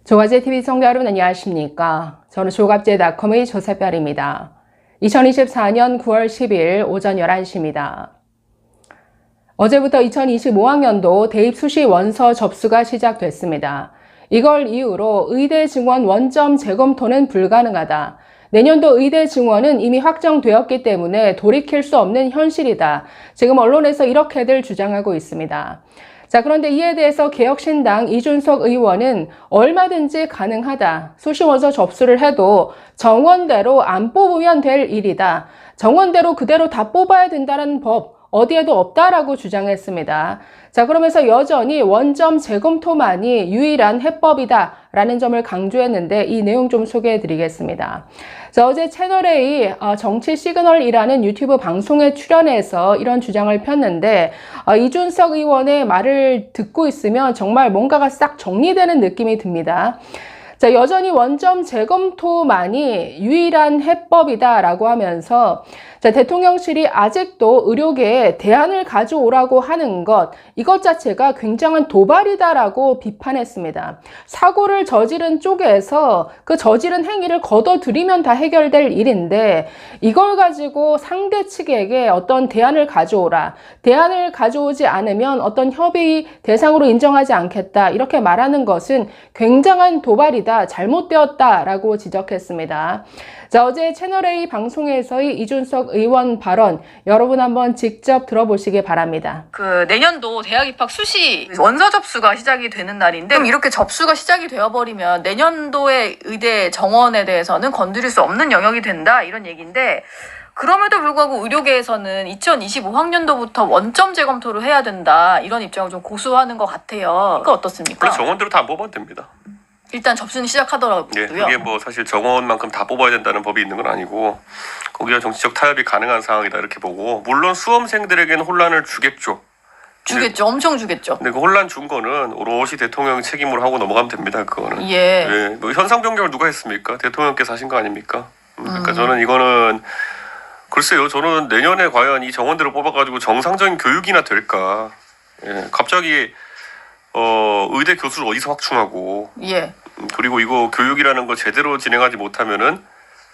조갑제TV 시청자 여러분 안녕하십니까? 저는 조갑제닷컴의 조세별입니다. 2024년 9월 10일 오전 11시입니다. 어제부터 2025학년도 대입 수시 원서 접수가 시작됐습니다. 이걸 이유로 의대 증원 원점 재검토는 불가능하다. 내년도 의대 증원은 이미 확정되었기 때문에 돌이킬 수 없는 현실이다. 지금 언론에서 이렇게들 주장하고 있습니다. 자, 그런데 이에 대해서 개혁신당 이준석 의원은 얼마든지 가능하다. 수시원서 접수를 해도 정원대로 안 뽑으면 될 일이다. 정원대로 그대로 다 뽑아야 된다는 법 어디에도 없다라고 주장했습니다. 자, 그러면서 여전히 원점 재검토만이 유일한 해법이다라는 점을 강조했는데 이 내용 좀 소개해 드리겠습니다. 자, 어제 채널A 정치 시그널이라는 유튜브 방송에 출연해서 이런 주장을 폈는데 이준석 의원의 말을 듣고 있으면 정말 뭔가가 싹 정리되는 느낌이 듭니다. 자, 여전히 원점 재검토만이 유일한 해법이다라고 하면서 자, 대통령실이 아직도 의료계에 대안을 가져오라고 하는 것, 이것 자체가 굉장한 도발이다라고 비판했습니다. 사고를 저지른 쪽에서 그 저지른 행위를 거둬들이면 다 해결될 일인데 이걸 가지고 상대 측에게 어떤 대안을 가져오라. 대안을 가져오지 않으면 어떤 협의 대상으로 인정하지 않겠다. 이렇게 말하는 것은 굉장한 도발이다. 잘못되었다라고 지적했습니다. 자, 어제 채널A 방송에서의 이준석 의원 발언 여러분 한번 직접 들어보시기 바랍니다. 내년도 대학 입학 수시 원서 접수가 시작이 되는 날인데 그럼 이렇게 접수가 시작이 되어버리면 내년도의 의대 정원에 대해서는 건드릴 수 없는 영역이 된다 이런 얘기인데 그럼에도 불구하고 의료계에서는 2025학년도부터 원점 재검토를 해야 된다 이런 입장을 좀 고수하는 것 같아요. 이거 어떻습니까? 그래서 정원대로 다 안 뽑아도 됩니다. 일단 접수는 시작하더라고요. 예, 그게 뭐 사실 정원만큼 다 뽑아야 된다는 법이 있는 건 아니고 거기가 정치적 타협이 가능한 상황이다 이렇게 보고 물론 수험생들에게는 혼란을 주겠죠. 주겠죠. 엄청 주겠죠. 근데 그 혼란 준 거는 오롯이 대통령 책임으로 하고 넘어가면 됩니다. 그거는. 예. 뭐 현상 변경을 누가 했습니까? 대통령께서 하신 거 아닙니까? 그러니까 저는 이거는 글쎄요. 저는 내년에 과연 이 정원대로 뽑아가지고 정상적인 교육이나 될까? 예, 갑자기 의대 교수를 어디서 확충하고 예. 그리고 이거 교육이라는 거 제대로 진행하지 못하면은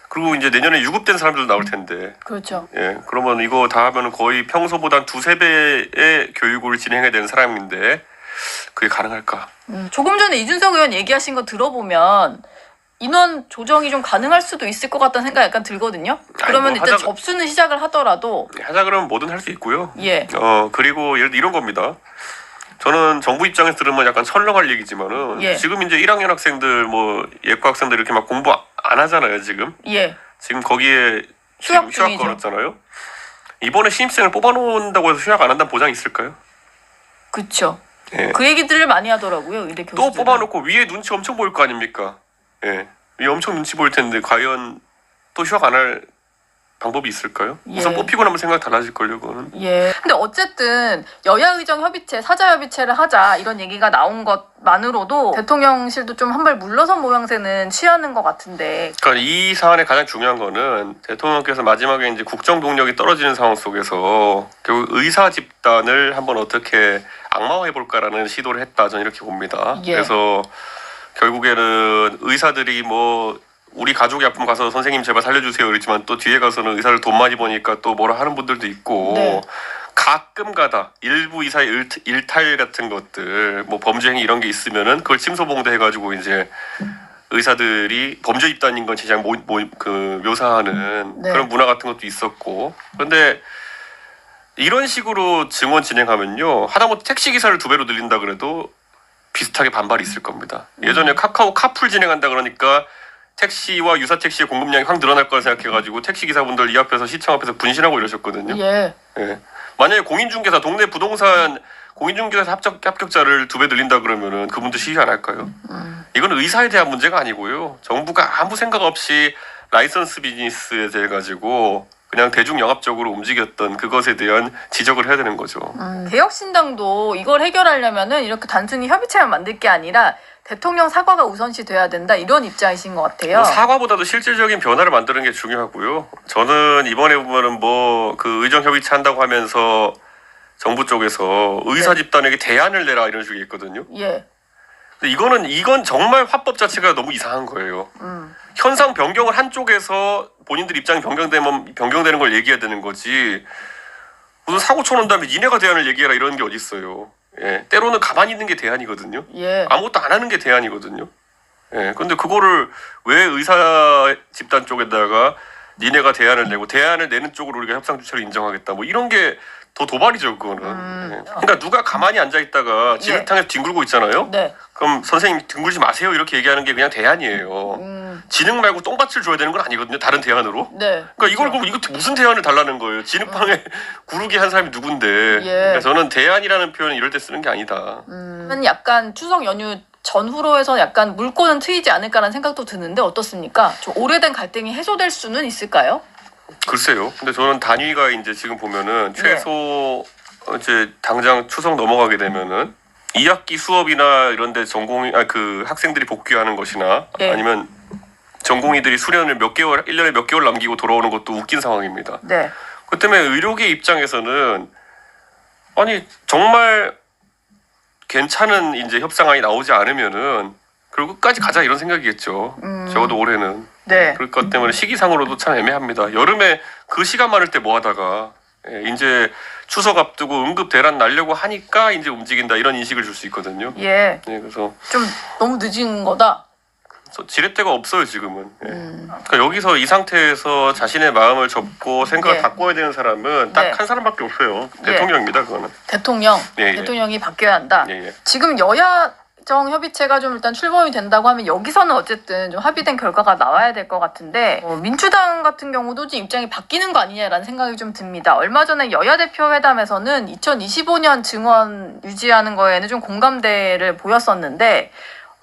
그리고 이제 내년에 유급된 사람들도 나올 텐데 그렇죠. 예 그러면 이거 다 하면은 거의 평소보다 한 두세 배의 교육을 진행해야 되는 사람인데 그게 가능할까? 조금 전에 이준석 의원 얘기하신 거 들어보면 인원 조정이 좀 가능할 수도 있을 것 같다는 생각이 약간 들거든요. 그러면 뭐 일단 접수는 시작을 하더라도 하자 그러면 뭐든 할 수 있고요. 예. 그리고 예를 들어 이런 겁니다. 저는 정부 입장에서 들으면 약간 설렁할 얘기지만은 예. 지금 이제 1학년 학생들 뭐 예과 학생들 이렇게 막 공부 안 하잖아요 지금. 예. 지금 거기에 휴학 지금 중이죠. 걸었잖아요. 이번에 신입생을 뽑아놓는다고 해서 휴학 안 한다는 보장이 있을까요? 그렇죠. 예. 그 얘기들을 많이 하더라고요. 의대 교수들. 또 뽑아놓고 위에 눈치 엄청 보일 거 아닙니까? 예. 위에 엄청 눈치 보일 텐데 과연 또 휴학 안 할 방법이 있을까요? 예. 우선 뽑히고 나면 생각 달라질걸요, 그거는. 예. 근데 어쨌든 여야 의정 협의체, 사자 협의체를 하자 이런 얘기가 나온 것만으로도 대통령실도 좀 한 발 물러선 모양새는 취하는 것 같은데. 그러니까 이 사안의 가장 중요한 거는 대통령께서 마지막에 이제 국정 동력이 떨어지는 상황 속에서 결국 의사 집단을 한번 어떻게 악마화해 볼까라는 시도를 했다, 저는 이렇게 봅니다. 예. 그래서 결국에는 의사들이 뭐 우리 가족이 아프면 가서 선생님 제발 살려주세요 그랬지만 또 뒤에 가서는 의사를 돈 많이 버니까 또 뭐라 하는 분들도 있고 네. 가끔 가다 일부 의사의 일탈 같은 것들 뭐 범죄 행위 이런 게 있으면은 그걸 침소봉대 해가지고 이제 의사들이 범죄 집단인 건 제작 묘사하는 네. 그런 문화 같은 것도 있었고 그런데 이런 식으로 증원 진행하면요 하다못해 택시 기사를 2배로 늘린다 그래도 비슷하게 반발이 있을 겁니다. 예전에 카카오 카풀 진행한다 그러니까 택시와 유사 택시의 공급량이 확 늘어날 거라 생각해가지고 택시 기사분들 이 앞에서 시청 앞에서 분신하고 이러셨거든요. 예. 예. 만약에 공인중개사 동네 부동산 공인중개사 합격자를 2배 늘린다 그러면은 그분들 시위 안 할까요? 이건 의사에 대한 문제가 아니고요. 정부가 아무 생각 없이 라이선스 비즈니스에 대해 가지고 그냥 대중 영합적으로 움직였던 그것에 대한 지적을 해야 되는 거죠. 개혁신당도 이걸 해결하려면은 이렇게 단순히 협의체만 만들 게 아니라 대통령 사과가 우선시 돼야 된다 이런 입장이신 것 같아요. 사과보다도 실질적인 변화를 만드는 게 중요하고요. 저는 이번에 보면은 뭐 그 의정협의체 한다고 하면서 정부 쪽에서 의사 집단에게 대안을 내라 이런 식이 있거든요. 예. 근데 이건 정말 화법 자체가 너무 이상한 거예요. 현상 변경을 한쪽에서 본인들 입장이 변경되면 변경되는 걸 얘기해야 되는 거지. 무슨 사고 쳐놓은 다음에 니네가 대안을 얘기해라 이런 게 어딨어요. 예, 때로는 가만히 있는 게 대안이거든요. 예. 아무것도 안 하는 게 대안이거든요. 예, 근데 그거를 왜 의사 집단 쪽에다가 니네가 대안을 내고 대안을 내는 쪽으로 우리가 협상 주체를 인정하겠다. 뭐 이런 게 더 도발이죠, 그거는. 예. 그러니까 누가 가만히 앉아 있다가 진흙탕에서 뒹굴고 있잖아요. 네. 그럼 선생님 뒹굴지 마세요 이렇게 얘기하는 게 그냥 대안이에요. 진흙 말고 똥밭을 줘야 되는 건 아니거든요. 다른 대안으로. 네. 그러니까 이걸 그럼 이거 무슨 대안을 달라는 거예요? 진흙탕에 구르기 한 사람이 누군데? 예. 그러니까 저는 대안이라는 표현은 이럴 때 쓰는 게 아니다. 약간 추석 연휴 전후로 해서 약간 물꼬는 트이지 않을까라는 생각도 드는데 어떻습니까? 좀 오래된 갈등이 해소될 수는 있을까요? 글쎄요. 근데 저는 단위가 이제 지금 보면은 최소 이제 당장 추석 넘어가게 되면은 2학기 수업이나 이런데 그 학생들이 복귀하는 것이나 예. 아니면 전공의들이 수련을 1년에 몇 개월 남기고 돌아오는 것도 웃긴 상황입니다. 네. 그 때문에 의료계 입장에서는 아니 정말 괜찮은 이제 협상안이 나오지 않으면은 그리고 끝까지 가자 이런 생각이겠죠. 적어도 올해는. 네. 그럴 것 때문에 시기상으로도 참 애매합니다. 여름에 그 시간 많을 때 뭐 하다가 이제 추석 앞두고 응급 대란 날려고 하니까 이제 움직인다 이런 인식을 줄 수 있거든요. 예. 네, 그래서 좀 너무 늦은 거다. 지렛대가 없어요 지금은. 그러니까 여기서 이 상태에서 자신의 마음을 접고 생각을 예. 바꿔야 되는 사람은 딱 네. 한 사람밖에 없어요. 예. 대통령입니다 그거는. 대통령. 예, 예. 대통령이 바뀌어야 한다. 예, 예. 지금 여야정 협의체가 좀 일단 출범이 된다고 하면 여기서는 어쨌든 좀 합의된 결과가 나와야 될 것 같은데 민주당 같은 경우도 좀 입장이 바뀌는 거 아니냐라는 생각이 좀 듭니다. 얼마 전에 여야 대표 회담에서는 2025년 증원 유지하는 거에는 좀 공감대를 보였었는데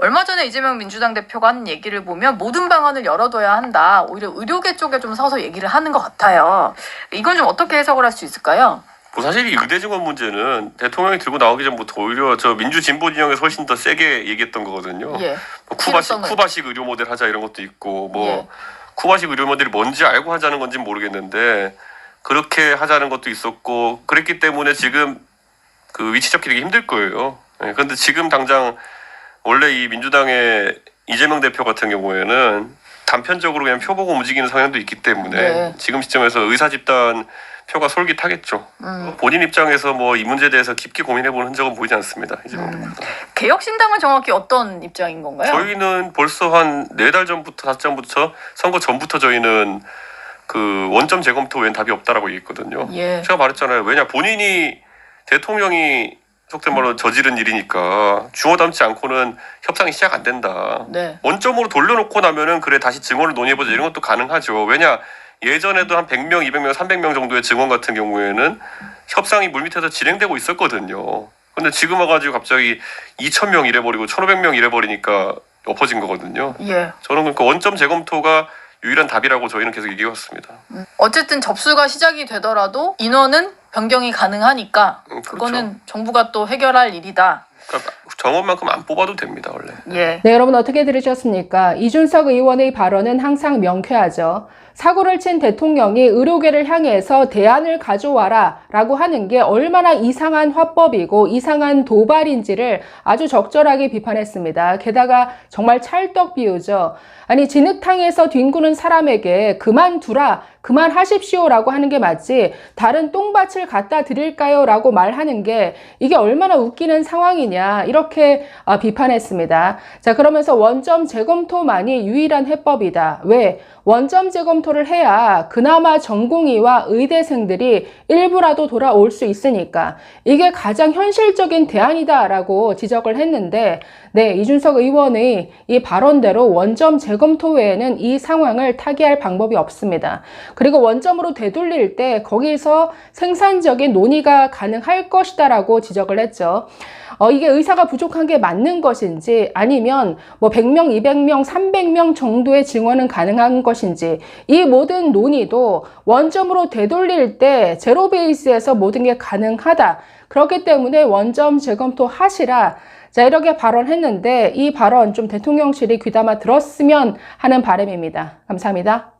얼마 전에 이재명 민주당 대표가 한 얘기를 보면 모든 방안을 열어둬야 한다. 오히려 의료계 쪽에 좀 서서 얘기를 하는 것 같아요. 이건 좀 어떻게 해석을 할 수 있을까요? 뭐 사실 이 의대 증원 문제는 대통령이 들고 나오기 전부터 오히려 저 민주 진보 진영에서 훨씬 더 세게 얘기했던 거거든요. 예. 뭐 필요성을. 쿠바식 의료 모델 하자 이런 것도 있고 뭐 예. 쿠바식 의료 모델이 뭔지 알고 하자는 건지 모르겠는데 그렇게 하자는 것도 있었고 그랬기 때문에 지금 그 위치 잡기 되게 힘들 거예요. 예, 그런데 지금 당장 원래 이 민주당의 이재명 대표 같은 경우에는 단편적으로 그냥 표 보고 움직이는 성향도 있기 때문에 네. 지금 시점에서 의사 집단 표가 솔깃하겠죠. 본인 입장에서 뭐 이 문제에 대해서 깊게 고민해보는 흔적은 보이지 않습니다. 이재명 대표. 개혁신당은 정확히 어떤 입장인 건가요? 저희는 벌써 한 4달 전부터 4달 전부터 선거 전부터 저희는 그 원점 재검토 외엔 답이 없다라고 얘기했거든요. 예. 제가 말했잖아요. 왜냐 본인이 대통령이 속된 말로 저지른 일이니까 주워 담지 않고는 협상이 시작 안 된다. 네. 원점으로 돌려놓고 나면은 그래 다시 증언을 논의해보자 이런 것도 가능하죠. 왜냐 예전에도 한 100명, 200명, 300명 정도의 증언 같은 경우에는 협상이 물밑에서 진행되고 있었거든요. 근데 지금 와가지고 갑자기 2,000명 이래버리고 1,500명 이래버리니까 엎어진 거거든요. 예. 저는 그러니까 원점 재검토가 유일한 답이라고 저희는 계속 얘기해왔습니다. 어쨌든 접수가 시작이 되더라도 인원은 변경이 가능하니까 그렇죠. 그거는 정부가 또 해결할 일이다. 그러니까 정원만큼 안 뽑아도 됩니다 원래. 예. 네, 여러분 어떻게 들으셨습니까? 이준석 의원의 발언은 항상 명쾌하죠. 사고를 친 대통령이 의료계를 향해서 대안을 가져와라 라고 하는 게 얼마나 이상한 화법이고 이상한 도발인지를 아주 적절하게 비판했습니다. 게다가 정말 찰떡 비유죠. 아니 진흙탕에서 뒹구는 사람에게 그만두라, 그만하십시오 라고 하는 게 맞지 다른 똥밭을 갖다 드릴까요? 라고 말하는 게 이게 얼마나 웃기는 상황이냐 이렇게 비판했습니다. 자, 그러면서 원점 재검토만이 유일한 해법이다. 왜? 원점 재검토를 해야 그나마 전공의와 의대생들이 일부라도 돌아올 수 있으니까 이게 가장 현실적인 대안이다라고 지적을 했는데 네, 이준석 의원의 이 발언대로 원점 재검토 외에는 이 상황을 타개할 방법이 없습니다. 그리고 원점으로 되돌릴 때 거기서 생산적인 논의가 가능할 것이다라고 지적을 했죠. 이게 의사가 부족한 게 맞는 것인지 아니면 뭐 100명, 200명, 300명 정도의 증원은 가능한 것인지 이 모든 논의도 원점으로 되돌릴 때 제로 베이스에서 모든 게 가능하다. 그렇기 때문에 원점 재검토 하시라. 자, 이렇게 발언했는데 이 발언 좀 대통령실이 귀담아 들었으면 하는 바람입니다. 감사합니다.